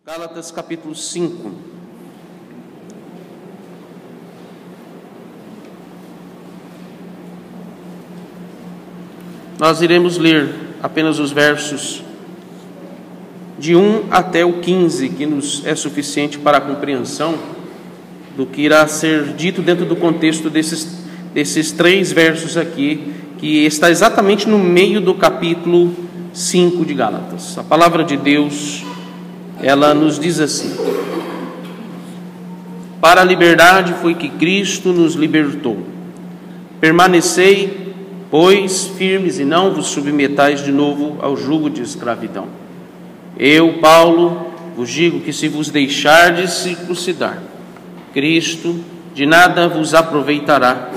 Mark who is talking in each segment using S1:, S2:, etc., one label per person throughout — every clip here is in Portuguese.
S1: Gálatas capítulo 5. Nós iremos ler apenas os versos de 1 até o 15, que nos é suficiente para a compreensão do que irá ser dito dentro do contexto desses 3 versos aqui, que está exatamente no meio do capítulo 5 de Gálatas. A palavra de Deus, ela nos diz assim: para a liberdade foi que Cristo nos libertou. Permanecei, pois, firmes e não vos submetais de novo ao jugo de escravidão. Eu, Paulo, vos digo que se vos deixardes circuncidar, Cristo de nada vos aproveitará.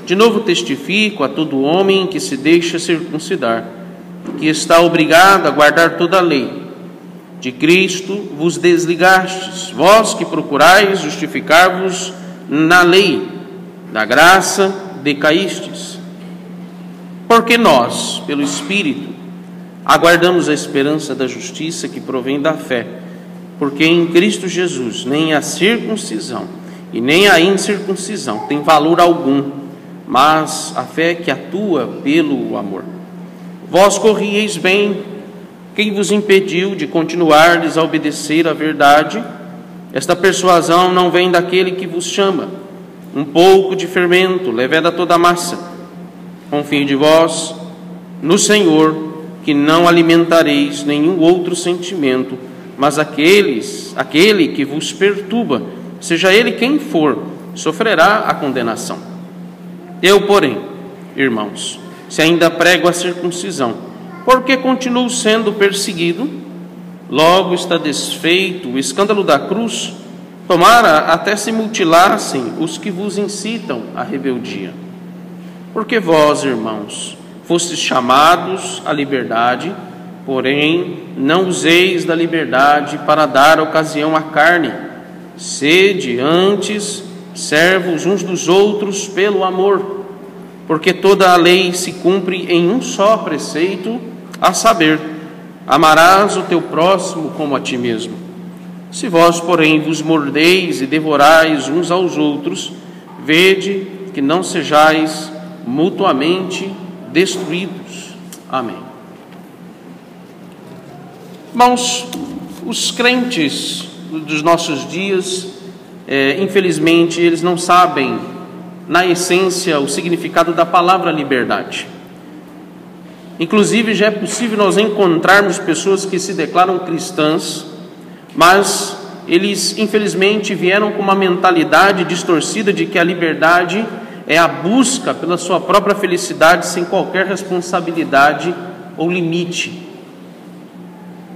S1: De novo testifico a todo homem que se deixa circuncidar, que está obrigado a guardar toda a lei. De Cristo vos desligastes, vós que procurais justificar-vos na lei, da graça decaístes. Porque nós, pelo Espírito, aguardamos a esperança da justiça que provém da fé, porque em Cristo Jesus nem a circuncisão e nem a incircuncisão tem valor algum, mas a fé que atua pelo amor. Vós corrieis bem. Quem vos impediu de continuardes a obedecer à verdade? Esta persuasão não vem daquele que vos chama. Um pouco de fermento leveda toda a massa. Confie de vós no Senhor, que não alimentareis nenhum outro sentimento, mas aquele que vos perturba, seja ele quem for, sofrerá a condenação. Eu, porém, irmãos, se ainda prego a circuncisão, porque continuo sendo perseguido, logo está desfeito o escândalo da cruz, tomara até se mutilassem os que vos incitam à rebeldia. Porque vós, irmãos, fostes chamados à liberdade, porém não useis da liberdade para dar ocasião à carne. Sede antes servos uns dos outros pelo amor, porque toda a lei se cumpre em um só preceito, a saber, amarás o teu próximo como a ti mesmo. Se vós, porém, vos mordeis e devorais uns aos outros, vede que não sejais mutuamente destruídos. Amém. Irmãos, os crentes dos nossos dias, infelizmente, eles não sabem, na essência, o significado da palavra liberdade. Inclusive, já é possível nós encontrarmos pessoas que se declaram cristãs, mas eles, infelizmente, vieram com uma mentalidade distorcida de que a liberdade é a busca pela sua própria felicidade sem qualquer responsabilidade ou limite.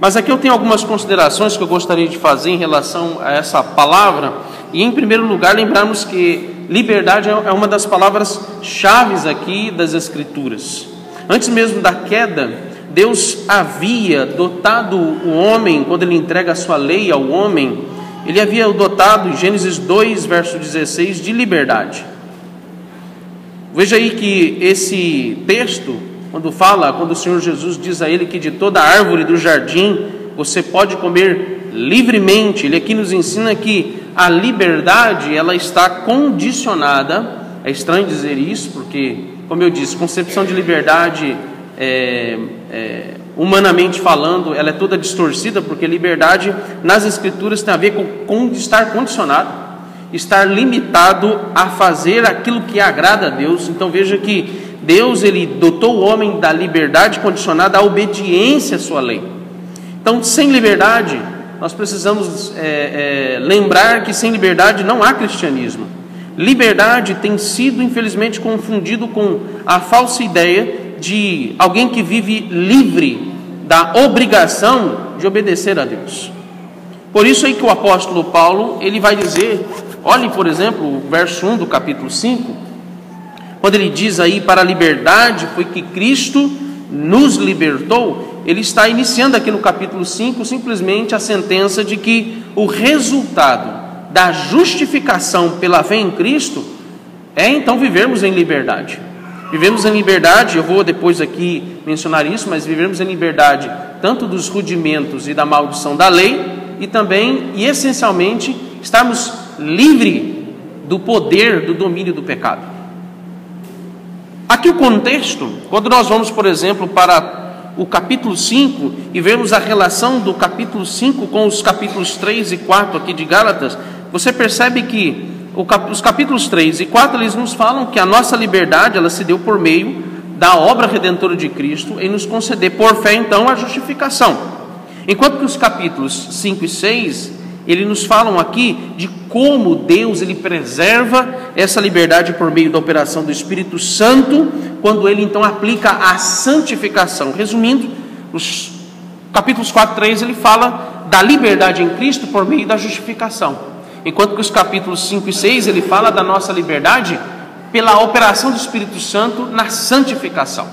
S1: Mas aqui eu tenho algumas considerações que eu gostaria de fazer em relação a essa palavra. E, em primeiro lugar, lembrarmos que liberdade é uma das palavras chaves aqui das Escrituras. Antes mesmo da queda, Deus havia dotado o homem, quando Ele entrega a sua lei ao homem, Ele havia o dotado, em Gênesis 2, verso 16, de liberdade. Veja aí que esse texto, quando o Senhor Jesus diz a ele que de toda árvore do jardim você pode comer livremente, Ele aqui nos ensina que a liberdade, ela está condicionada. É estranho dizer isso, porque, como eu disse, concepção de liberdade, humanamente falando, ela é toda distorcida, porque liberdade nas Escrituras tem a ver com estar condicionado, estar limitado a fazer aquilo que agrada a Deus. Então veja que Deus, Ele dotou o homem da liberdade condicionada à obediência à sua lei. Então, sem liberdade, nós precisamos lembrar que sem liberdade não há cristianismo. Liberdade tem sido, infelizmente, confundido com a falsa ideia de alguém que vive livre da obrigação de obedecer a Deus. Por isso aí que o apóstolo Paulo, ele vai dizer, olhe, por exemplo, o verso 1 do capítulo 5, quando ele diz aí, para a liberdade foi que Cristo nos libertou, ele está iniciando aqui no capítulo 5, simplesmente a sentença de que o resultado da justificação pela fé em Cristo é então vivermos em liberdade. Vivemos em liberdade, eu vou depois aqui mencionar isso, mas vivemos em liberdade tanto dos rudimentos e da maldição da lei, e também, e essencialmente, estarmos livres do poder, do domínio do pecado. Aqui o contexto, quando nós vamos, por exemplo, para o capítulo 5 e vemos a relação do capítulo 5 com os capítulos 3 e 4 aqui de Gálatas, você percebe que os capítulos 3 e 4 eles nos falam que a nossa liberdade ela se deu por meio da obra redentora de Cristo em nos conceder por fé então a justificação. Enquanto que os capítulos 5 e 6 eles nos falam aqui de como Deus ele preserva essa liberdade por meio da operação do Espírito Santo, quando ele então aplica a santificação. Resumindo, os capítulos 4 e 3 ele fala da liberdade em Cristo por meio da justificação, enquanto que os capítulos 5 e 6 ele fala da nossa liberdade pela operação do Espírito Santo na santificação.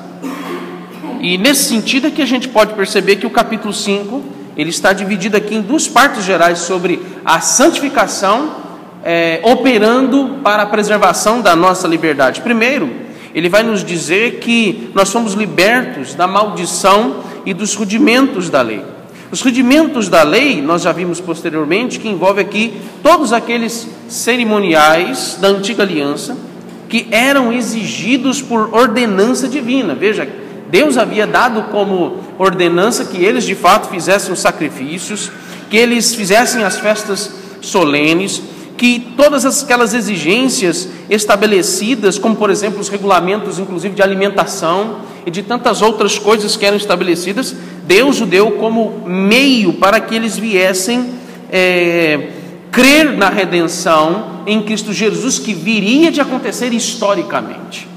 S1: E nesse sentido é que a gente pode perceber que o capítulo 5 ele está dividido aqui em duas partes gerais sobre a santificação operando para a preservação da nossa liberdade. Primeiro, ele vai nos dizer que nós somos libertos da maldição e dos rudimentos da lei. Os rudimentos da lei, nós já vimos posteriormente, que envolve aqui todos aqueles cerimoniais da antiga aliança que eram exigidos por ordenança divina. Veja, Deus havia dado como ordenança que eles de fato fizessem os sacrifícios, que eles fizessem as festas solenes, que todas aquelas exigências estabelecidas, como por exemplo os regulamentos inclusive de alimentação e de tantas outras coisas que eram estabelecidas, Deus o deu como meio para que eles viessem crer na redenção em Cristo Jesus, que viria de acontecer historicamente.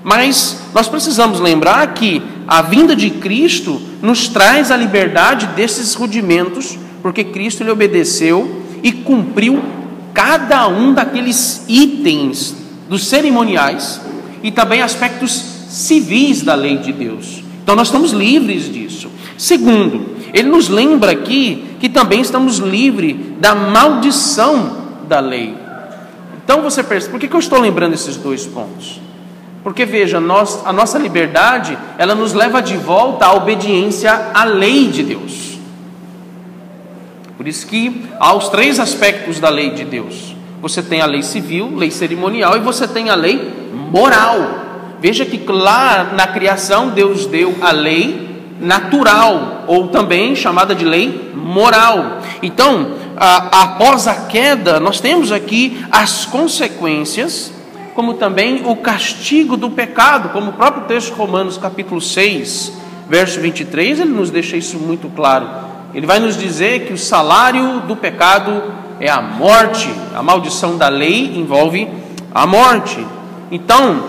S1: Mas nós precisamos lembrar que a vinda de Cristo nos traz a liberdade desses rudimentos, porque Cristo ele obedeceu e cumpriu cada um daqueles itens dos cerimoniais e também aspectos civis da lei de Deus. Então nós estamos livres disso. Segundo, ele nos lembra aqui que também estamos livres da maldição da lei. Então você percebe, por que eu estou lembrando esses dois pontos? Porque veja, a nossa liberdade, ela nos leva de volta à obediência à lei de Deus. Por isso que há os três aspectos da lei de Deus. Você tem a lei civil, lei cerimonial, e você tem a lei moral. Veja que lá na criação Deus deu a lei natural, ou também chamada de lei moral. Então, após a queda, nós temos aqui as consequências, como também o castigo do pecado, como o próprio texto de Romanos capítulo 6, verso 23, ele nos deixa isso muito claro. Ele vai nos dizer que o salário do pecado é a morte, a maldição da lei envolve a morte. Então,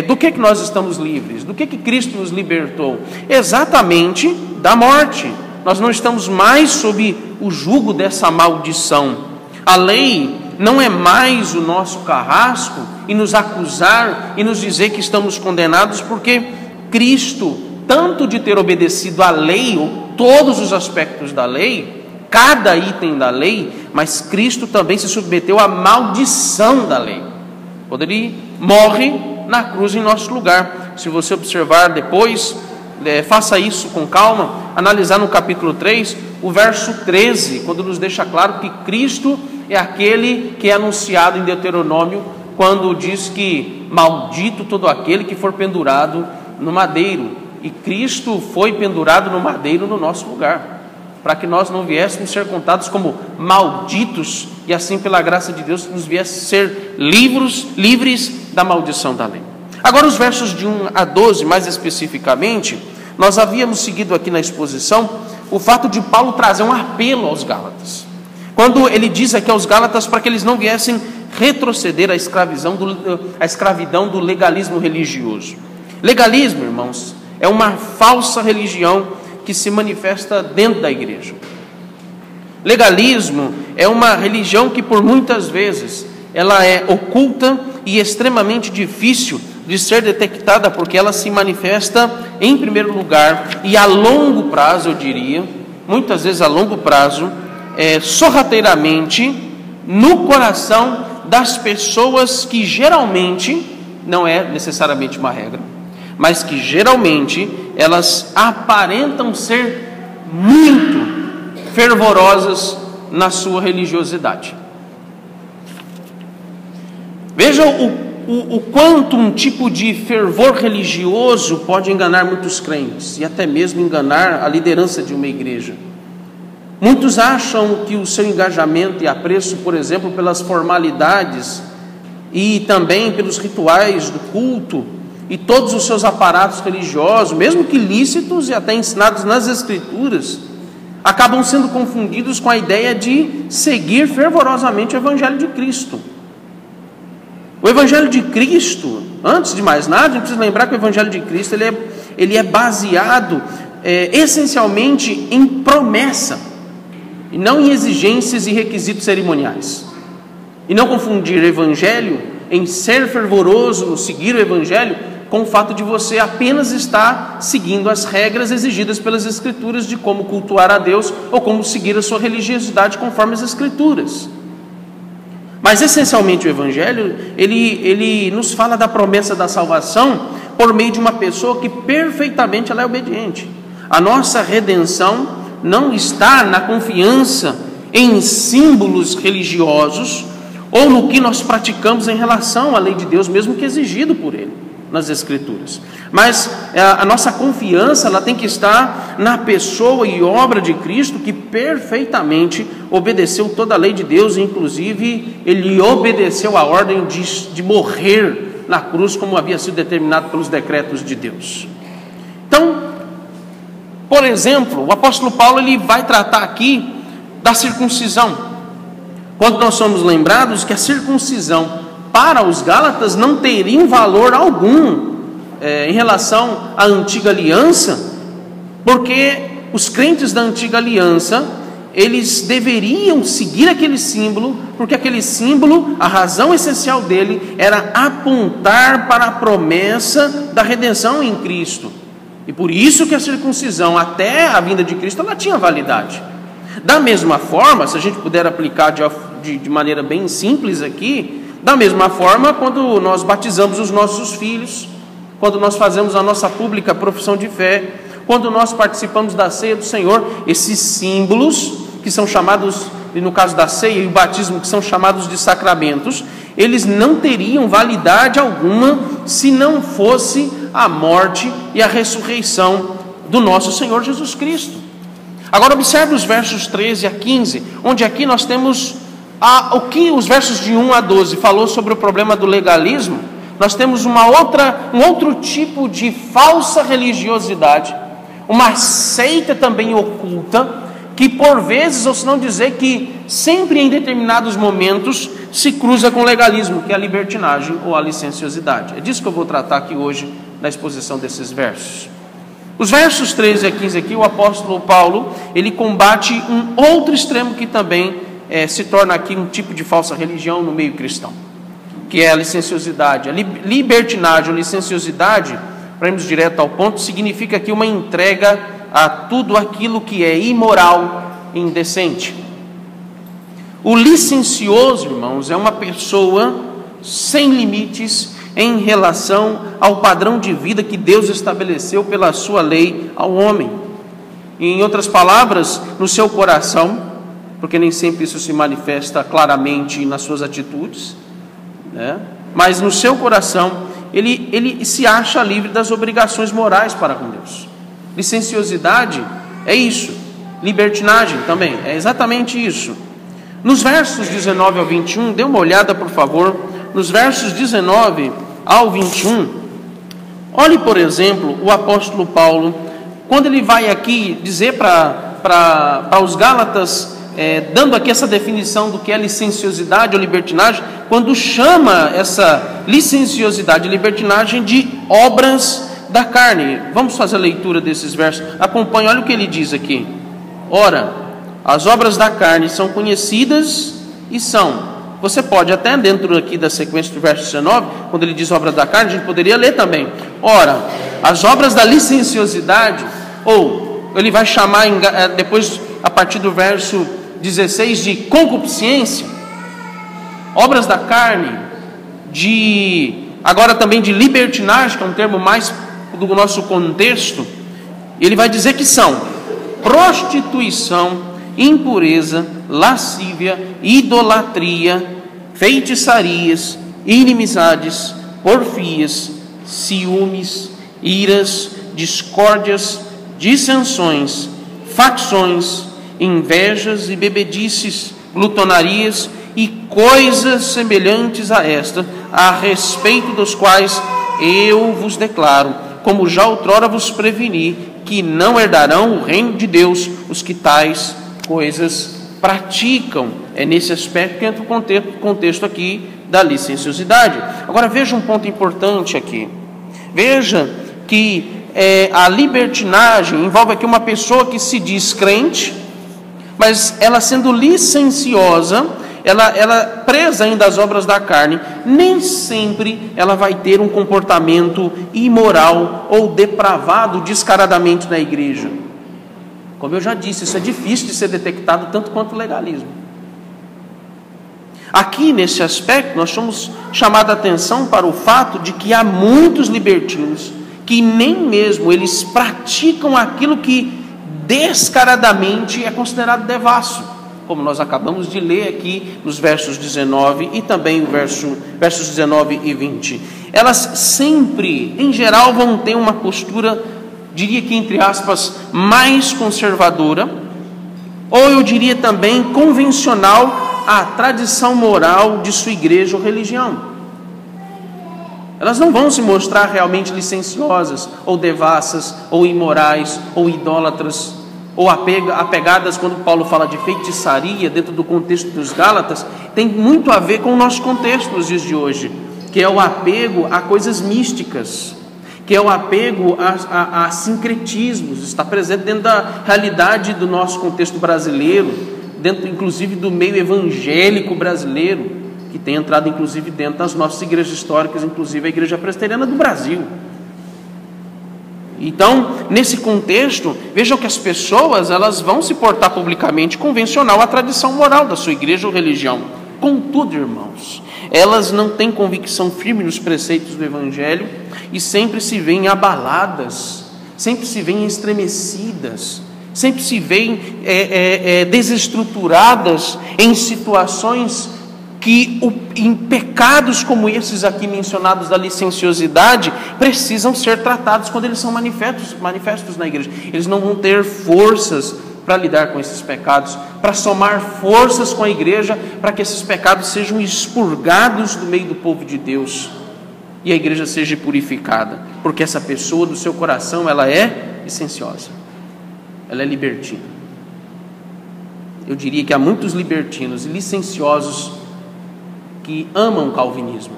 S1: do que nós estamos livres? Do que Cristo nos libertou? Exatamente da morte. Nós não estamos mais sob o jugo dessa maldição. A lei não é mais o nosso carrasco e nos acusar e nos dizer que estamos condenados, porque Cristo, tanto de ter obedecido à lei, ou todos os aspectos da lei, cada item da lei, mas Cristo também se submeteu à maldição da lei. Quando ele morre na cruz em nosso lugar. Se você observar depois, faça isso com calma, analisar no capítulo 3, o verso 13, quando nos deixa claro que Cristo é aquele que é anunciado em Deuteronômio, quando diz que maldito todo aquele que for pendurado no madeiro. E Cristo foi pendurado no madeiro no nosso lugar, para que nós não viéssemos ser contados como malditos, e assim pela graça de Deus nos viesse ser livres da maldição da lei. Agora os versos de 1 a 12, mais especificamente, nós havíamos seguido aqui na exposição o fato de Paulo trazer um apelo aos Gálatas, quando ele diz aqui aos Gálatas para que eles não viessem retroceder à escravidão do legalismo religioso. Legalismo, irmãos, é uma falsa religião que se manifesta dentro da igreja. Legalismo é uma religião que por muitas vezes ela é oculta e extremamente difícil de ser detectada, porque ela se manifesta em primeiro lugar e a longo prazo, eu diria, muitas vezes a longo prazo, sorrateiramente no coração das pessoas que geralmente, não é necessariamente uma regra, mas que geralmente elas aparentam ser muito fervorosas na sua religiosidade. Veja o quanto um tipo de fervor religioso pode enganar muitos crentes e até mesmo enganar a liderança de uma igreja. Muitos acham que o seu engajamento e apreço, por exemplo, pelas formalidades e também pelos rituais do culto e todos os seus aparatos religiosos, mesmo que lícitos e até ensinados nas Escrituras, acabam sendo confundidos com a ideia de seguir fervorosamente o Evangelho de Cristo. O Evangelho de Cristo, antes de mais nada, a gente precisa lembrar que o Evangelho de Cristo ele é baseado essencialmente em promessa, e não em exigências e requisitos cerimoniais. E não confundir Evangelho em ser fervoroso, no seguir o Evangelho, com o fato de você apenas estar seguindo as regras exigidas pelas Escrituras de como cultuar a Deus ou como seguir a sua religiosidade conforme as Escrituras. Mas essencialmente o Evangelho, ele nos fala da promessa da salvação por meio de uma pessoa que perfeitamente ela é obediente. A nossa redenção não está na confiança em símbolos religiosos ou no que nós praticamos em relação à lei de Deus, mesmo que exigido por Ele nas Escrituras. Mas a nossa confiança ela tem que estar na pessoa e obra de Cristo, que perfeitamente obedeceu toda a lei de Deus, e inclusive Ele obedeceu a ordem de morrer na cruz, como havia sido determinado pelos decretos de Deus. Então, por exemplo, o apóstolo Paulo ele vai tratar aqui da circuncisão, quando nós somos lembrados que a circuncisão para os Gálatas não teria valor algum em relação à antiga aliança, porque os crentes da antiga aliança, eles deveriam seguir aquele símbolo, porque aquele símbolo, a razão essencial dele era apontar para a promessa da redenção em Cristo. E por isso que a circuncisão, até a vinda de Cristo, ela tinha validade. Da mesma forma, se a gente puder aplicar de maneira bem simples aqui, da mesma forma, quando nós batizamos os nossos filhos, quando nós fazemos a nossa pública profissão de fé, quando nós participamos da ceia do Senhor, esses símbolos, que são chamados, no caso da ceia e o batismo, que são chamados de sacramentos, eles não teriam validade alguma se não fosse a morte e a ressurreição do nosso Senhor Jesus Cristo. Agora observe os versos 13 a 15, onde aqui nós temos o que os versos de 1 a 12 falou sobre o problema do legalismo. Nós temos um outro tipo de falsa religiosidade, uma seita também oculta, que por vezes, ou se não dizer que sempre em determinados momentos, se cruza com o legalismo, que é a libertinagem ou a licenciosidade. É disso que eu vou tratar aqui hoje, na exposição desses versos. Os versos 13 a 15 aqui, o apóstolo Paulo, ele combate um outro extremo que também se torna aqui um tipo de falsa religião no meio cristão, que é a licenciosidade. A libertinagem ou licenciosidade, para irmos direto ao ponto, significa aqui uma entrega a tudo aquilo que é imoral e indecente. O licencioso, irmãos, é uma pessoa sem limites em relação ao padrão de vida que Deus estabeleceu pela sua lei ao homem. Em outras palavras, no seu coração, porque nem sempre isso se manifesta claramente nas suas atitudes, né? Mas no seu coração, ele se acha livre das obrigações morais para com Deus. Licenciosidade é isso, libertinagem também, é exatamente isso. Nos versos 19 ao 21, dê uma olhada por favor, nos versos 19 ao 21, olhe por exemplo o apóstolo Paulo, quando ele vai aqui dizer para os Gálatas, dando aqui essa definição do que é licenciosidade ou libertinagem, quando chama essa licenciosidade e libertinagem de obras da carne. Vamos fazer a leitura desses versos, acompanhe, olha o que ele diz aqui. Ora, as obras da carne são conhecidas e são, você pode até dentro aqui da sequência do verso 19, quando ele diz obras da carne, a gente poderia ler também. Ora, as obras da licenciosidade, ou ele vai chamar depois a partir do verso 16 de concupiscência, obras da carne, agora também de libertinagem, que é um termo mais do nosso contexto. Ele vai dizer que são prostituição, impureza, lascívia, idolatria, feitiçarias, inimizades, porfias, ciúmes, iras, discórdias, dissensões, facções, invejas e bebedices, glutonarias e coisas semelhantes a esta, a respeito dos quais eu vos declaro, como já outrora vos preveni, que não herdarão o reino de Deus os que tais coisas praticam. É nesse aspecto que entra o contexto aqui da licenciosidade. Agora veja um ponto importante aqui. Veja que a libertinagem envolve aqui uma pessoa que se diz crente, mas ela sendo licenciosa, ela presa ainda às obras da carne, nem sempre ela vai ter um comportamento imoral ou depravado descaradamente na igreja. Como eu já disse, isso é difícil de ser detectado tanto quanto o legalismo. Aqui nesse aspecto nós somos chamados a atenção para o fato de que há muitos libertinos que nem mesmo eles praticam aquilo que descaradamente é considerado devasso, como nós acabamos de ler aqui nos versos 19 e também versos 19 e 20. Elas sempre, em geral, vão ter uma postura, diria que entre aspas, mais conservadora, ou eu diria também convencional à tradição moral de sua igreja ou religião. Elas não vão se mostrar realmente licenciosas, ou devassas, ou imorais, ou idólatras, ou apegadas. Quando Paulo fala de feitiçaria, dentro do contexto dos Gálatas, tem muito a ver com o nosso contexto nos dias de hoje, que é o apego a coisas místicas, que é o apego a sincretismos, está presente dentro da realidade do nosso contexto brasileiro, dentro inclusive do meio evangélico brasileiro, que tem entrado inclusive dentro das nossas igrejas históricas, inclusive a Igreja Presbiteriana do Brasil. Então, nesse contexto, vejam que as pessoas elas vão se portar publicamente convencional à tradição moral da sua igreja ou religião. Contudo, irmãos, elas não têm convicção firme nos preceitos do Evangelho e sempre se veem abaladas, sempre se veem estremecidas, sempre se veem desestruturadas em situações que em pecados como esses aqui mencionados da licenciosidade precisam ser tratados quando eles são manifestos na igreja. Eles não vão ter forças para lidar com esses pecados, para somar forças com a igreja, para que esses pecados sejam expurgados do meio do povo de Deus e a igreja seja purificada, porque essa pessoa do seu coração ela é licenciosa, ela é libertina. Eu diria que há muitos libertinos e licenciosos que amam o calvinismo,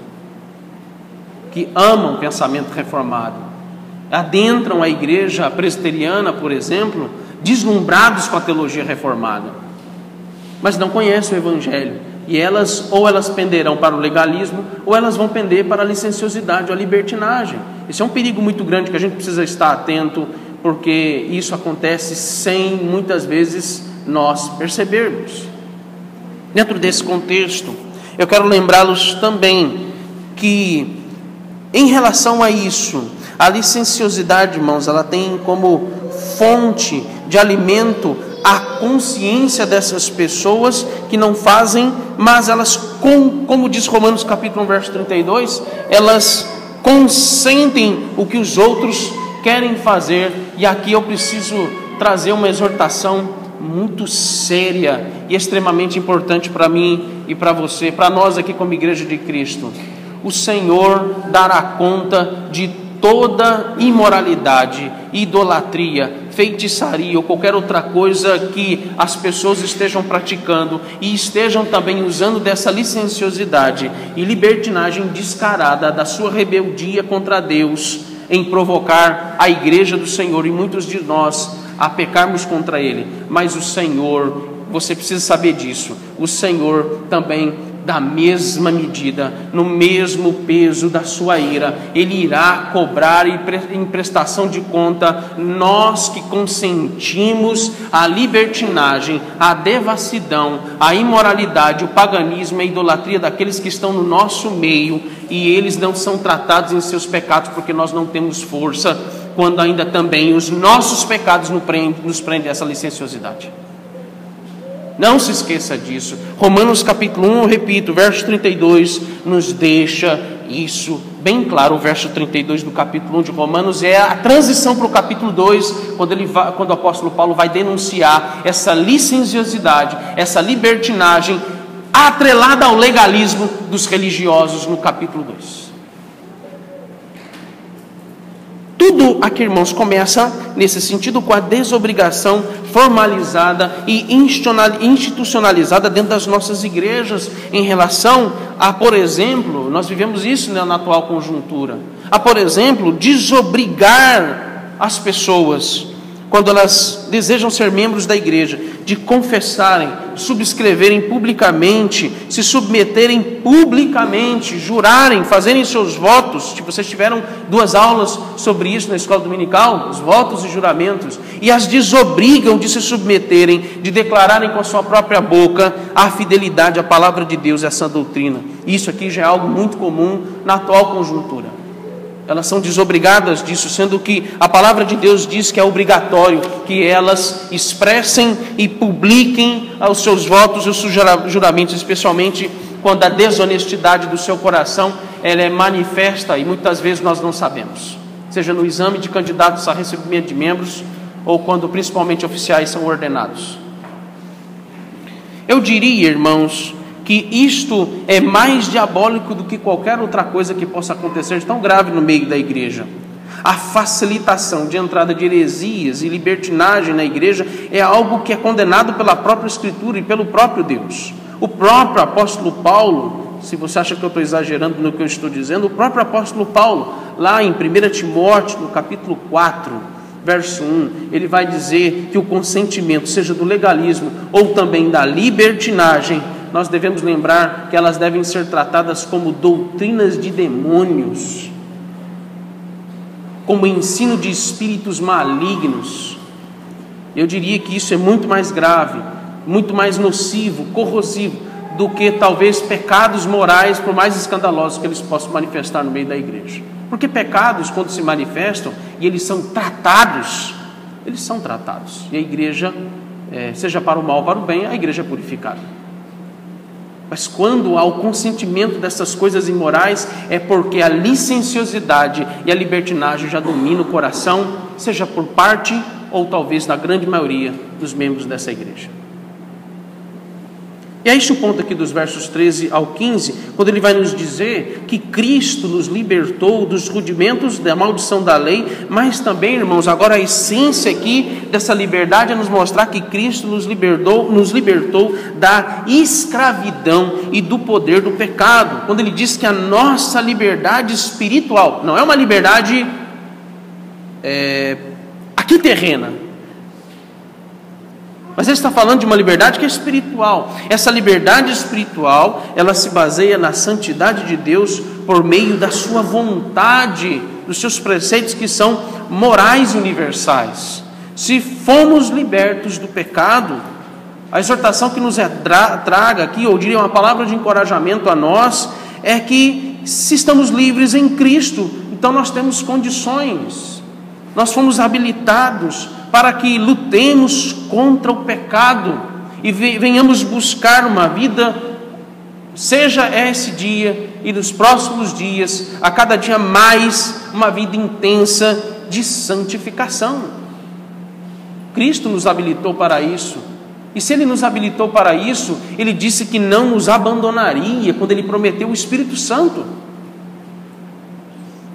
S1: que amam o pensamento reformado, adentram a igreja presbiteriana, por exemplo, deslumbrados com a teologia reformada, mas não conhecem o Evangelho, e elas penderão para o legalismo, ou elas vão pender para a licenciosidade ou a libertinagem. Esse é um perigo muito grande que a gente precisa estar atento, porque isso acontece sem muitas vezes nós percebermos. Dentro desse contexto, eu quero lembrá-los também que, em relação a isso, a licenciosidade, irmãos, ela tem como fonte de alimento a consciência dessas pessoas que não fazem, mas elas, como diz Romanos capítulo 1, verso 32, elas consentem o que os outros querem fazer. E aqui eu preciso trazer uma exortação muito séria e extremamente importante para mim e para você, para nós aqui como Igreja de Cristo. O Senhor dará conta de toda imoralidade, idolatria, feitiçaria ou qualquer outra coisa que as pessoas estejam praticando e estejam também usando dessa licenciosidade e libertinagem descarada da sua rebeldia contra Deus em provocar a igreja do Senhor e muitos de nós a pecarmos contra Ele. Mas o Senhor, você precisa saber disso, o Senhor também, da mesma medida, no mesmo peso da sua ira, Ele irá cobrar em prestação de conta nós que consentimos a libertinagem, a devassidão, a imoralidade, o paganismo, a idolatria daqueles que estão no nosso meio, e eles não são tratados em seus pecados porque nós não temos força, quando ainda também os nossos pecados nos prendem a essa licenciosidade. Não se esqueça disso. Romanos capítulo 1, eu repito, verso 32, nos deixa isso bem claro. O verso 32 do capítulo 1 de Romanos é a transição para o capítulo 2, quando o apóstolo Paulo vai denunciar essa licenciosidade, essa libertinagem atrelada ao legalismo dos religiosos no capítulo 2. Tudo aqui, irmãos, começa nesse sentido com a desobrigação formalizada e institucionalizada dentro das nossas igrejas em relação a, por exemplo, nós vivemos isso, né, na atual conjuntura, a, por exemplo, desobrigar as pessoas, quando elas desejam ser membros da igreja, de confessarem, subscreverem publicamente, se submeterem publicamente, jurarem, fazerem seus votos. Tipo, vocês tiveram 2 aulas sobre isso na escola dominical, os votos e juramentos, e as desobrigam de se submeterem, de declararem com a sua própria boca a fidelidade à palavra de Deus e à sã doutrina. Isso aqui já é algo muito comum na atual conjuntura. Elas são desobrigadas disso, sendo que a palavra de Deus diz que é obrigatório que elas expressem e publiquem os seus votos e os seus juramentos, especialmente quando a desonestidade do seu coração ela é manifesta e muitas vezes nós não sabemos, seja no exame de candidatos a recebimento de membros ou quando principalmente oficiais são ordenados. Eu diria, irmãos, que isto é mais diabólico do que qualquer outra coisa que possa acontecer de tão grave no meio da igreja. A facilitação de entrada de heresias e libertinagem na igreja é algo que é condenado pela própria Escritura e pelo próprio Deus. O próprio apóstolo Paulo, se você acha que eu estou exagerando no que eu estou dizendo, o próprio apóstolo Paulo, lá em 1 Timóteo, no capítulo 4, verso 1, ele vai dizer que o consentimento, seja do legalismo ou também da libertinagem, nós devemos lembrar que elas devem ser tratadas como doutrinas de demônios, como ensino de espíritos malignos. Eu diria que isso é muito mais grave, muito mais nocivo, corrosivo, do que talvez pecados morais, por mais escandalosos que eles possam manifestar no meio da igreja. Porque pecados, quando se manifestam e eles são tratados, e a igreja, seja para o mal ou para o bem, a igreja é purificada. Mas quando há o consentimento dessas coisas imorais, é porque a licenciosidade e a libertinagem já dominam o coração, seja por parte ou talvez na grande maioria dos membros dessa igreja. E é este o ponto aqui dos versos 13 ao 15, quando ele vai nos dizer que Cristo nos libertou dos rudimentos da maldição da lei, mas também, irmãos, agora a essência aqui dessa liberdade é nos mostrar que Cristo nos libertou da escravidão e do poder do pecado. Quando ele diz que a nossa liberdade espiritual, não é uma liberdade aqui terrena, mas ele está falando de uma liberdade que é espiritual. Essa liberdade espiritual, ela se baseia na santidade de Deus por meio da sua vontade, dos seus preceitos que são morais universais. Se fomos libertos do pecado, a exortação que nos traga aqui, ou diria uma palavra de encorajamento a nós, é que se estamos livres em Cristo, então nós temos condições, nós fomos habilitados para que lutemos contra o pecado e venhamos buscar uma vida, seja esse dia e nos próximos dias, a cada dia mais, uma vida intensa de santificação. Cristo nos habilitou para isso, e se Ele nos habilitou para isso, Ele disse que não nos abandonaria quando Ele prometeu o Espírito Santo,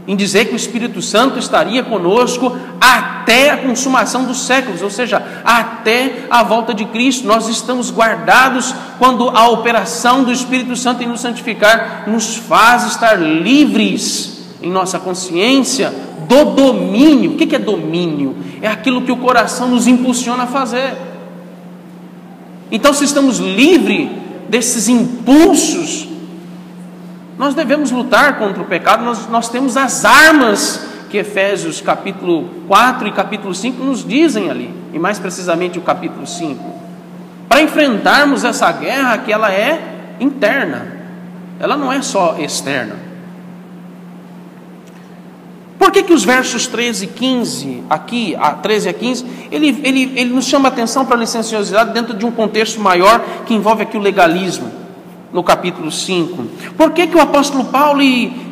S1: em dizer que o Espírito Santo estaria conosco até a consumação dos séculos, ou seja, até a volta de Cristo. Nós estamos guardados quando a operação do Espírito Santo em nos santificar nos faz estar livres em nossa consciência do domínio. O que é domínio? É aquilo que o coração nos impulsiona a fazer. Então, se estamos livres desses impulsos, nós devemos lutar contra o pecado. Nós temos as armas que Efésios capítulo 4 e capítulo 5 nos dizem ali, e mais precisamente o capítulo 5, para enfrentarmos essa guerra que ela é interna, ela não é só externa. Por que os versos 13 e 15, aqui, 13 a 15, ele nos chama a atenção para a licenciosidade dentro de um contexto maior que envolve aqui o legalismo, no capítulo 5? Por que o apóstolo Paulo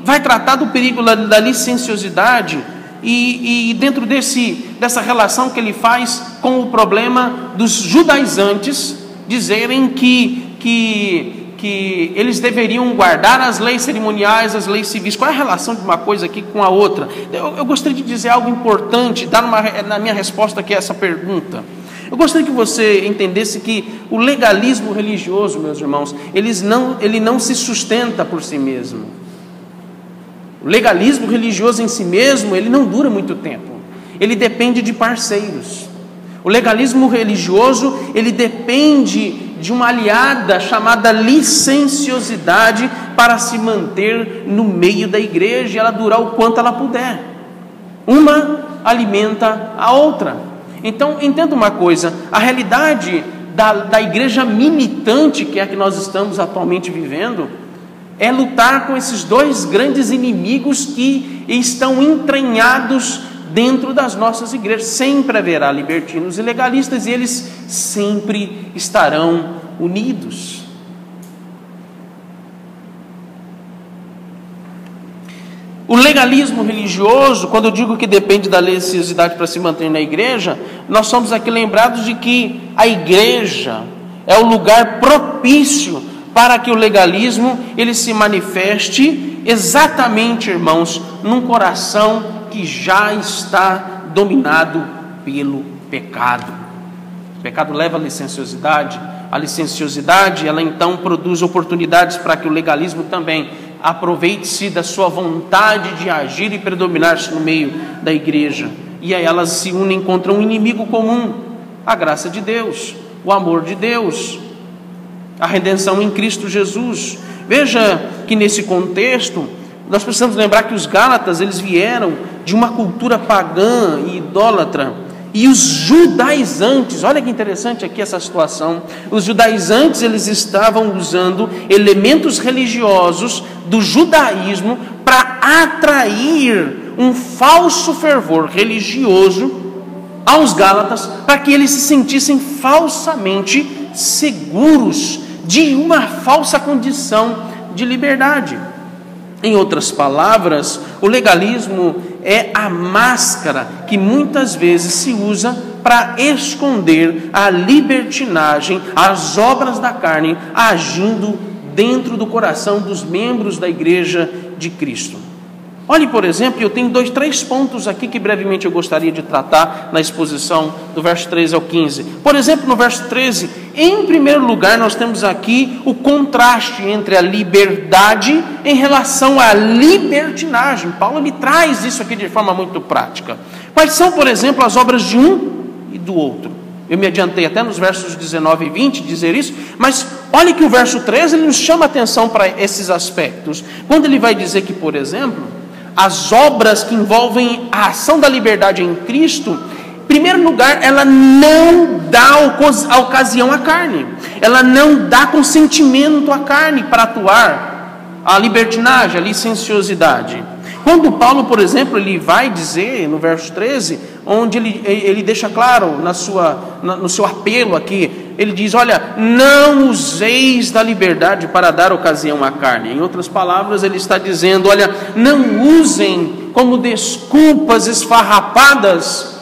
S1: vai tratar do perigo da licenciosidade e dentro dessa relação que ele faz com o problema dos judaizantes dizerem que eles deveriam guardar as leis cerimoniais, as leis civis? Qual é a relação de uma coisa aqui com a outra? Eu gostaria de dizer algo importante, na minha resposta aqui a essa pergunta. Eu gostaria que você entendesse que o legalismo religioso, meus irmãos, ele não se sustenta por si mesmo. O legalismo religioso em si mesmo, ele não dura muito tempo. Ele depende de parceiros. O legalismo religioso, ele depende de uma aliada chamada licenciosidade para se manter no meio da igreja e ela durar o quanto ela puder. Uma alimenta a outra. Então, entenda uma coisa, a realidade da igreja militante, que é a que nós estamos atualmente vivendo, é lutar com esses dois grandes inimigos que estão entranhados dentro das nossas igrejas. Sempre haverá libertinos e legalistas e eles sempre estarão unidos. O legalismo religioso, quando eu digo que depende da licenciosidade para se manter na igreja, nós somos aqui lembrados de que a igreja é o lugar propício para que o legalismo ele se manifeste exatamente, irmãos, num coração que já está dominado pelo pecado. O pecado leva à licenciosidade. A licenciosidade, ela então produz oportunidades para que o legalismo também aproveite-se da sua vontade de agir e predominar-se no meio da igreja. E aí elas se unem contra um inimigo comum, a graça de Deus, o amor de Deus, a redenção em Cristo Jesus. Veja que nesse contexto, nós precisamos lembrar que os Gálatas, eles vieram de uma cultura pagã e idólatra. E os judaizantes, olha que interessante aqui essa situação, os judaizantes eles estavam usando elementos religiosos do judaísmo para atrair um falso fervor religioso aos Gálatas, para que eles se sentissem falsamente seguros de uma falsa condição de liberdade. Em outras palavras, o legalismo é a máscara que muitas vezes se usa para esconder a libertinagem, as obras da carne, agindo dentro do coração dos membros da igreja de Cristo. Olhe, por exemplo, eu tenho 3 pontos aqui que brevemente eu gostaria de tratar na exposição do verso 13 ao 15. Por exemplo, no verso 13, em primeiro lugar, nós temos aqui o contraste entre a liberdade em relação à libertinagem. Paulo ele traz isso aqui de forma muito prática. Quais são, por exemplo, as obras de um e do outro? Eu me adiantei até nos versos 19 e 20 dizer isso, mas olhe que o verso 13 ele nos chama a atenção para esses aspectos. Quando ele vai dizer que, por exemplo, as obras que envolvem a ação da liberdade em Cristo, em primeiro lugar, ela não dá ocasião à carne, ela não dá consentimento à carne para atuar a libertinagem, a licenciosidade. Quando Paulo, por exemplo, ele vai dizer no verso 13, onde ele deixa claro no seu apelo aqui, ele diz, olha, não useis da liberdade para dar ocasião à carne. Em outras palavras, ele está dizendo, olha, não usem como desculpas esfarrapadas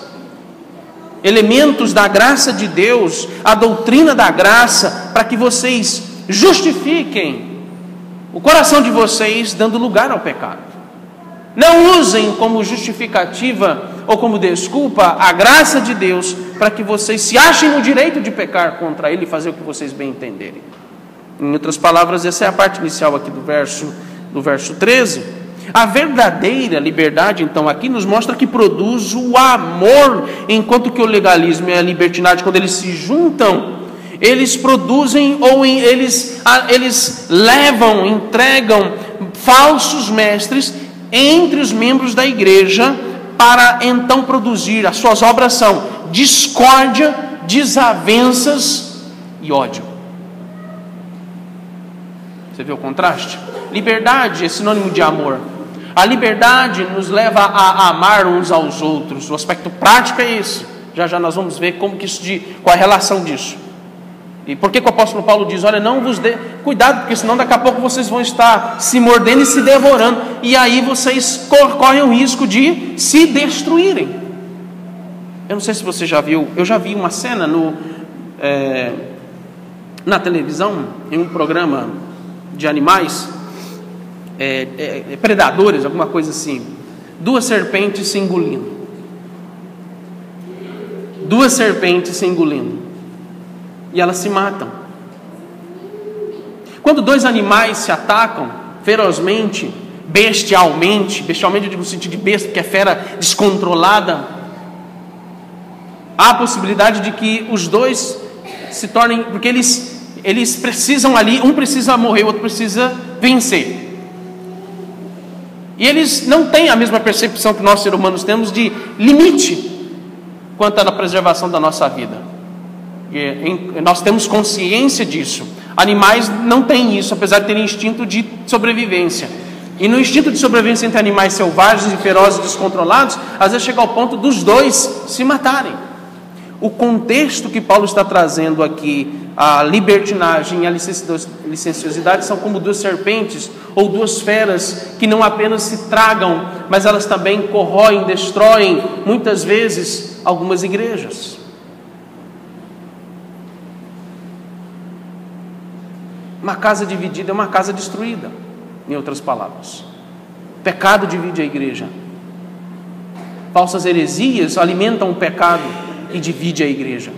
S1: elementos da graça de Deus, a doutrina da graça, para que vocês justifiquem o coração de vocês dando lugar ao pecado. Não usem como justificativa ou como desculpa a graça de Deus para que vocês se achem no direito de pecar contra Ele e fazer o que vocês bem entenderem. Em outras palavras, essa é a parte inicial aqui do verso 13. A verdadeira liberdade, então, aqui nos mostra que produz o amor, enquanto que o legalismo e a libertinagem, quando eles se juntam, eles produzem ou eles levam, entregam falsos mestres entre os membros da igreja para então produzir, as suas obras são discórdia, desavenças e ódio. Você vê o contraste? Liberdade é sinônimo de amor. A liberdade nos leva a amar uns aos outros. O aspecto prático é esse. Já já nós vamos ver qual é a relação disso. E por que o apóstolo Paulo diz, olha, não vos dê cuidado, porque senão daqui a pouco vocês vão estar se mordendo e se devorando, e aí vocês correm o risco de se destruírem. Eu não sei se você já viu, eu já vi uma cena na televisão, em um programa de animais, predadores, alguma coisa assim, 2 serpentes se engolindo. 2 serpentes se engolindo. E elas se matam. Quando 2 animais se atacam ferozmente, bestialmente eu digo no sentido de besta, porque é fera descontrolada, há a possibilidade de que os 2 se tornem, porque eles precisam ali, um precisa morrer, o outro precisa vencer. E eles não têm a mesma percepção que nós seres humanos temos de limite quanto à preservação da nossa vida. Nós temos consciência disso. Animais não têm isso, apesar de terem instinto de sobrevivência. E no instinto de sobrevivência entre animais selvagens e ferozes descontrolados, às vezes chega ao ponto dos 2 se matarem. O contexto que Paulo está trazendo aqui, a libertinagem e a licenciosidade, são como 2 serpentes ou 2 feras que não apenas se tragam, mas elas também corroem, destroem, muitas vezes, algumas igrejas. Uma casa dividida é uma casa destruída, em outras palavras. Pecado divide a igreja. Falsas heresias alimentam o pecado e divide a igreja.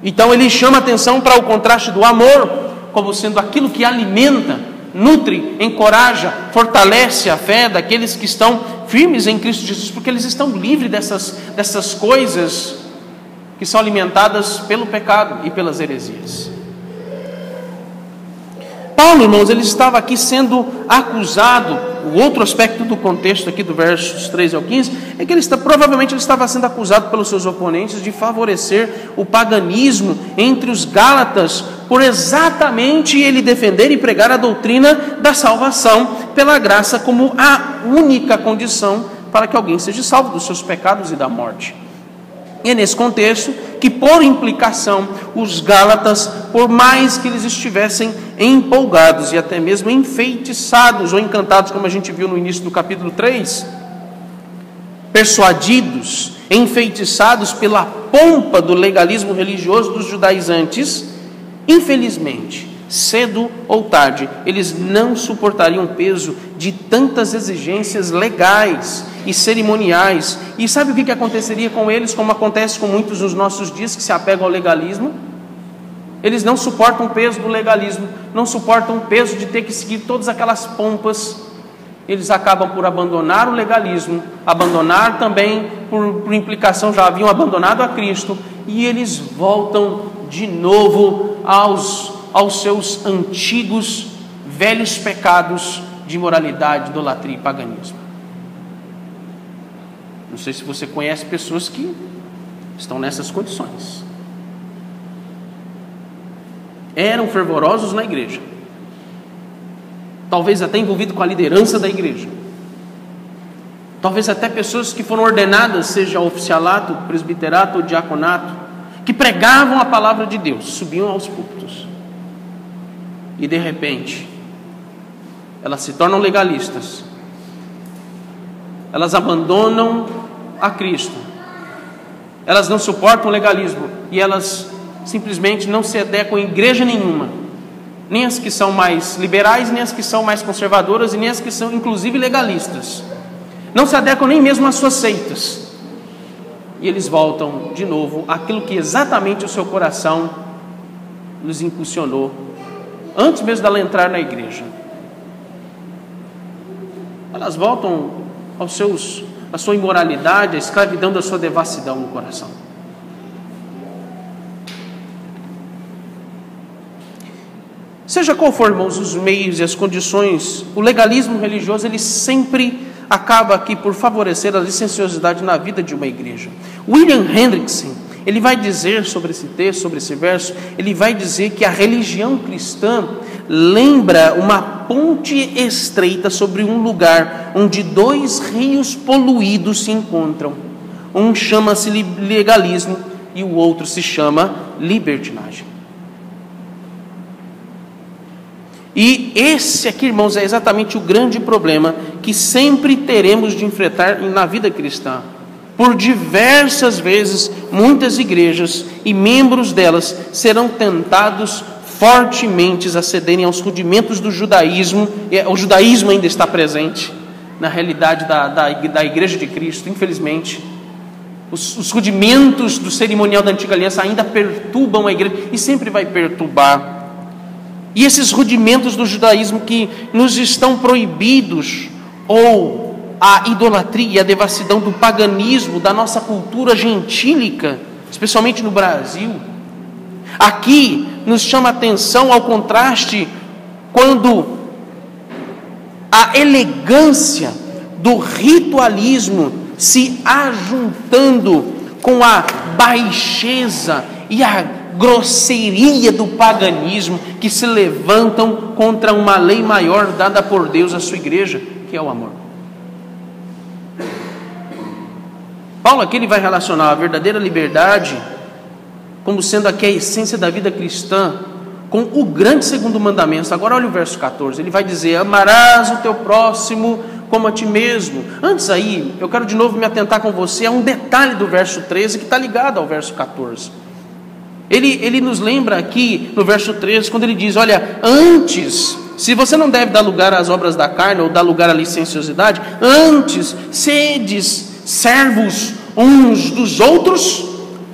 S1: Então ele chama atenção para o contraste do amor, como sendo aquilo que alimenta, nutre, encoraja, fortalece a fé daqueles que estão firmes em Cristo Jesus, porque eles estão livres dessas coisas que são alimentadas pelo pecado e pelas heresias. Paulo, irmãos, ele estava aqui sendo acusado. O outro aspecto do contexto aqui do versos 13 ao 15 é que provavelmente ele estava sendo acusado pelos seus oponentes de favorecer o paganismo entre os gálatas, por exatamente ele defender e pregar a doutrina da salvação pela graça como a única condição para que alguém seja salvo dos seus pecados e da morte. E é nesse contexto que, por implicação, os gálatas, por mais que eles estivessem empolgados e até mesmo enfeitiçados ou encantados, como a gente viu no início do capítulo 3, persuadidos, enfeitiçados pela pompa do legalismo religioso dos judaizantes, infelizmente, cedo ou tarde, eles não suportariam o peso de tantas exigências legais e cerimoniais. E sabe o que aconteceria com eles, como acontece com muitos nos nossos dias que se apegam ao legalismo? Eles não suportam o peso do legalismo, não suportam o peso de ter que seguir todas aquelas pompas. Eles acabam por abandonar o legalismo, abandonar também, por implicação, já haviam abandonado a Cristo, e eles voltam de novo aos seus antigos, velhos pecados de imoralidade, idolatria e paganismo. Não sei se você conhece pessoas que estão nessas condições. Eram fervorosos na igreja, talvez até envolvidos com a liderança da igreja, talvez até pessoas que foram ordenadas, seja oficialato, presbiterato ou diaconato, que pregavam a palavra de Deus, subiam aos púlpitos, e de repente elas se tornam legalistas, elas abandonam a Cristo, elas não suportam o legalismo e elas simplesmente não se adequam a igreja nenhuma, nem as que são mais liberais, nem as que são mais conservadoras, e nem as que são inclusive legalistas, não se adequam nem mesmo às suas seitas, e eles voltam de novo àquilo que exatamente o seu coração lhes impulsionou antes mesmo dela entrar na igreja. Elas voltam a sua imoralidade, a escravidão da sua devassidão no coração. Seja qual for, irmãos, os meios e as condições, o legalismo religioso, ele sempre acaba aqui por favorecer a licenciosidade na vida de uma igreja. William Hendrickson, Ele vai dizer sobre esse texto, sobre esse verso, ele vai dizer que a religião cristã lembra uma ponte estreita sobre um lugar onde dois rios poluídos se encontram. Um chama-se legalismo e o outro se chama libertinagem. E esse aqui, irmãos, é exatamente o grande problema que sempre teremos de enfrentar na vida cristã. Por diversas vezes, muitas igrejas e membros delas serão tentados fortemente a cederem aos rudimentos do judaísmo. O judaísmo ainda está presente na realidade da igreja de Cristo, infelizmente. Os rudimentos do cerimonial da antiga aliança ainda perturbam a igreja e sempre vai perturbar. E esses rudimentos do judaísmo que nos estão proibidos, ou a idolatria e a devassidão do paganismo, da nossa cultura gentílica, especialmente no Brasil. Aqui nos chama a atenção ao contraste quando a elegância do ritualismo se ajuntando com a baixeza e a grosseiria do paganismo que se levantam contra uma lei maior dada por Deus à sua igreja, que é o amor. Paulo aqui ele vai relacionar a verdadeira liberdade como sendo aqui a essência da vida cristã com o grande segundo mandamento. Agora olha o verso 14, ele vai dizer: amarás o teu próximo como a ti mesmo. Antes aí, eu quero de novo me atentar com você a um detalhe do verso 13 que está ligado ao verso 14. Ele nos lembra aqui no verso 13, quando ele diz: olha, antes, se você não deve dar lugar às obras da carne ou dar lugar à licenciosidade, antes sedes servos uns dos outros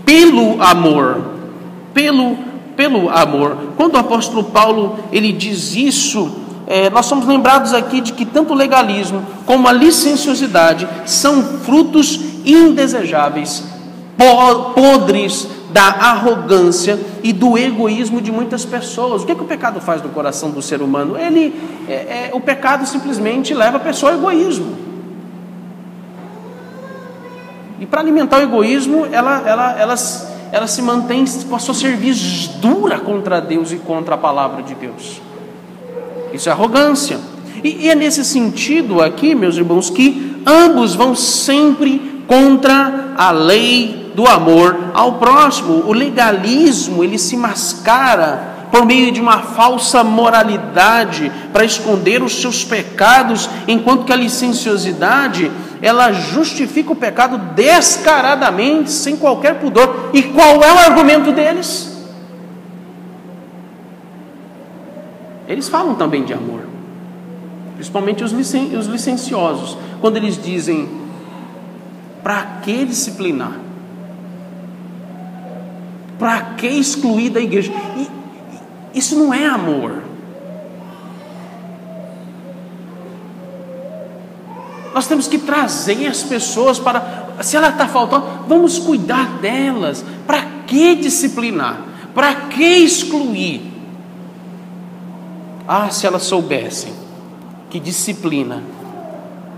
S1: pelo amor. Pelo amor. Quando o apóstolo Paulo ele diz isso, nós somos lembrados aqui de que tanto o legalismo como a licenciosidade são frutos indesejáveis, podres da arrogância e do egoísmo de muitas pessoas. O que o pecado faz no coração do ser humano? O pecado simplesmente leva a pessoa ao egoísmo. E para alimentar o egoísmo, ela se mantém com a sua cerviz dura contra Deus e contra a palavra de Deus. Isso é arrogância. E é nesse sentido aqui, meus irmãos, que ambos vão sempre contra a lei do amor ao próximo. O legalismo, ele se mascara por meio de uma falsa moralidade para esconder os seus pecados, enquanto que a licenciosidade, ela justifica o pecado descaradamente, sem qualquer pudor. E qual é o argumento deles? Eles falam também de amor, principalmente os licenciosos, quando eles dizem: para que disciplinar? Para que excluir da igreja? Isso não é amor. Nós temos que trazer as pessoas para, se ela está faltando, vamos cuidar delas. Para que disciplinar? Para que excluir? Se elas soubessem que disciplina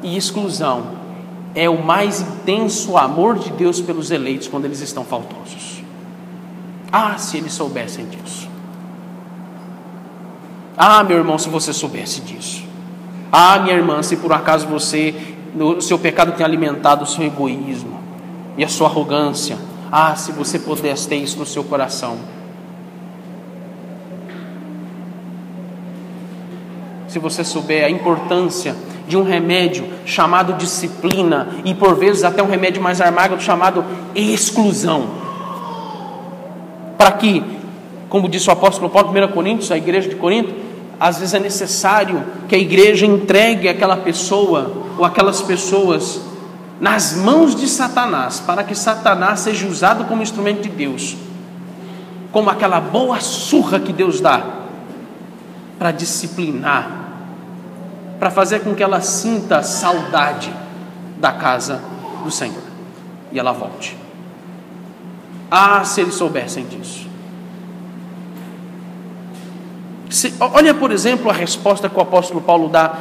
S1: e exclusão é o mais intenso amor de Deus pelos eleitos quando eles estão faltosos. Se eles soubessem disso. Meu irmão, se você soubesse disso. Minha irmã, se por acaso o seu pecado tem alimentado o seu egoísmo e a sua arrogância. Se você pudesse ter isso no seu coração. Se você souber a importância de um remédio chamado disciplina, e por vezes até um remédio mais amargo chamado exclusão, para que, como disse o apóstolo Paulo em 1 Coríntios, a igreja de Corinto, às vezes é necessário que a igreja entregue aquela pessoa ou aquelas pessoas nas mãos de Satanás, para que Satanás seja usado como instrumento de Deus, como aquela boa surra que Deus dá para disciplinar, para fazer com que ela sinta saudade da casa do Senhor e ela volte. Se eles soubessem disso. Olha, por exemplo, a resposta que o apóstolo Paulo dá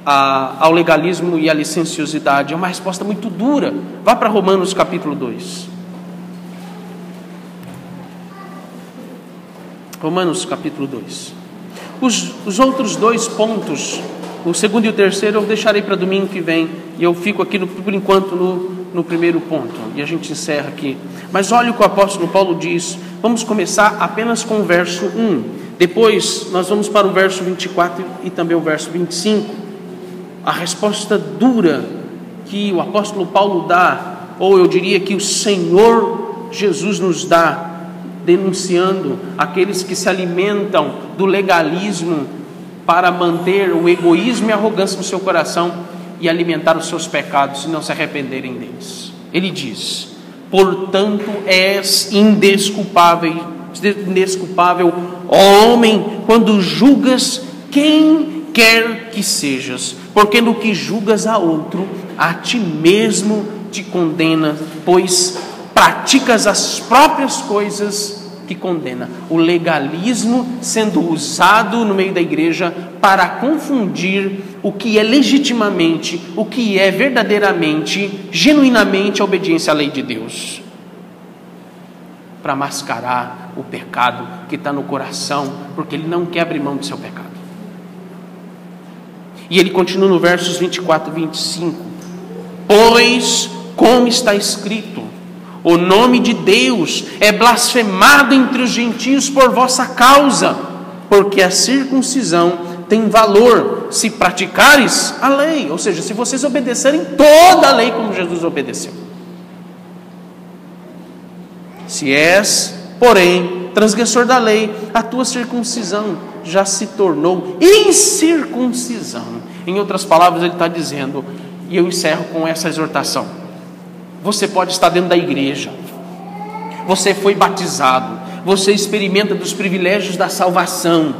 S1: ao legalismo e à licenciosidade. É uma resposta muito dura. Vá para Romanos capítulo 2. Romanos capítulo 2. Os outros dois pontos, o segundo e o terceiro, eu deixarei para domingo que vem, e eu fico aqui por enquanto no primeiro ponto, e a gente encerra aqui. Mas olha o que o apóstolo Paulo diz. Vamos começar apenas com o verso 1. Depois nós vamos para o verso 24 e também o verso 25. A resposta dura que o apóstolo Paulo dá, ou eu diria que o Senhor Jesus nos dá, denunciando aqueles que se alimentam do legalismo para manter o egoísmo e a arrogância no seu coração e alimentar os seus pecados e não se arrependerem deles. Ele diz: portanto és indesculpável, ó homem, quando julgas quem quer que sejas, porque no que julgas a outro, a ti mesmo te condena, pois praticas as próprias coisas que condena. O legalismo sendo usado no meio da igreja para confundir o que é legitimamente, o que é verdadeiramente, genuinamente a obediência à lei de Deus, para mascarar o pecado que está no coração, porque ele não quer abrir mão do seu pecado. E ele continua no versos 24 e 25: pois, como está escrito, o nome de Deus é blasfemado entre os gentios por vossa causa, porque a circuncisão tem valor se praticares a lei, ou seja, se vocês obedecerem toda a lei como Jesus obedeceu. Se és, porém, transgressor da lei, a tua circuncisão já se tornou incircuncisão. Em outras palavras, ele está dizendo, e eu encerro com essa exortação: você pode estar dentro da igreja, você foi batizado, você experimenta dos privilégios da salvação,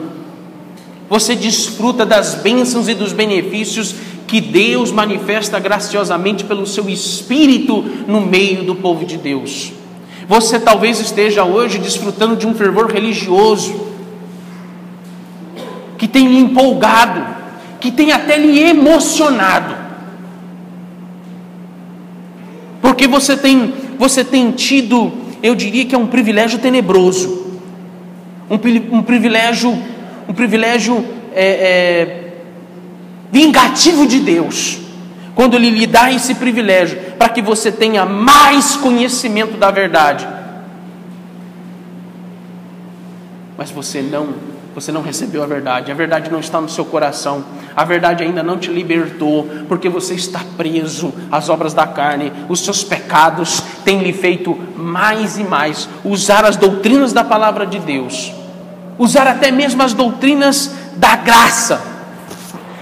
S1: você desfruta das bênçãos e dos benefícios que Deus manifesta graciosamente pelo seu Espírito no meio do povo de Deus. Você talvez esteja hoje desfrutando de um fervor religioso que tem lhe empolgado, que tem até lhe emocionado, porque você tem tido, eu diria que é um privilégio tenebroso, um privilégio vingativo de Deus, quando Ele lhe dá esse privilégio, para que você tenha mais conhecimento da verdade. Mas você não recebeu a verdade não está no seu coração, a verdade ainda não te libertou, porque você está preso às obras da carne, os seus pecados têm lhe feito mais e mais usar as doutrinas da palavra de Deus, usar até mesmo as doutrinas da graça,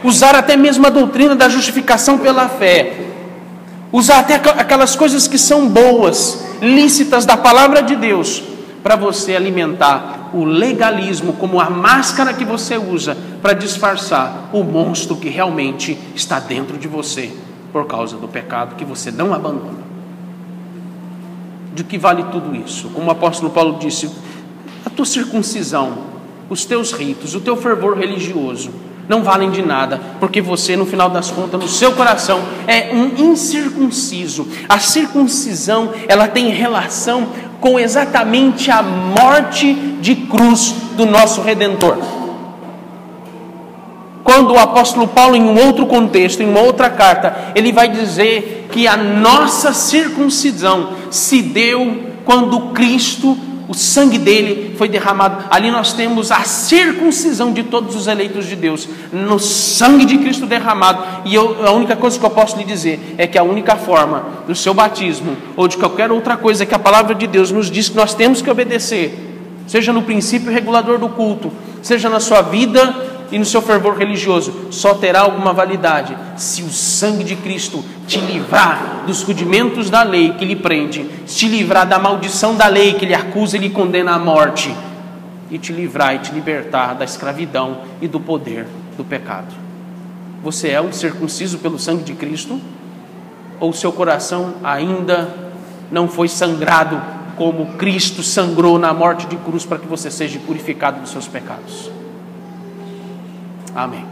S1: usar até mesmo a doutrina da justificação pela fé, usar até aquelas coisas que são boas, lícitas da palavra de Deus, para você alimentar o legalismo como a máscara que você usa para disfarçar o monstro que realmente está dentro de você por causa do pecado que você não abandona. De que vale tudo isso? Como o apóstolo Paulo disse, a tua circuncisão, os teus ritos, o teu fervor religioso não valem de nada, porque você, no final das contas, no seu coração é um incircunciso. A circuncisão, ela tem relação com exatamente a morte de cruz do nosso Redentor. Quando o apóstolo Paulo, em um outro contexto, em uma outra carta, ele vai dizer que a nossa circuncisão se deu quando Cristo, o sangue dele foi derramado. Ali nós temos a circuncisão de todos os eleitos de Deus, no sangue de Cristo derramado. E a única coisa que eu posso lhe dizer é que a única forma do seu batismo, ou de qualquer outra coisa que a palavra de Deus nos diz que nós temos que obedecer, seja no princípio regulador do culto, seja na sua vida e no seu fervor religioso, só terá alguma validade se o sangue de Cristo te livrar dos rudimentos da lei que lhe prende, te livrar da maldição da lei que lhe acusa e lhe condena à morte, e te livrar e te libertar da escravidão e do poder do pecado. Você é um circunciso pelo sangue de Cristo? Ou o seu coração ainda não foi sangrado como Cristo sangrou na morte de cruz para que você seja purificado dos seus pecados? Amém.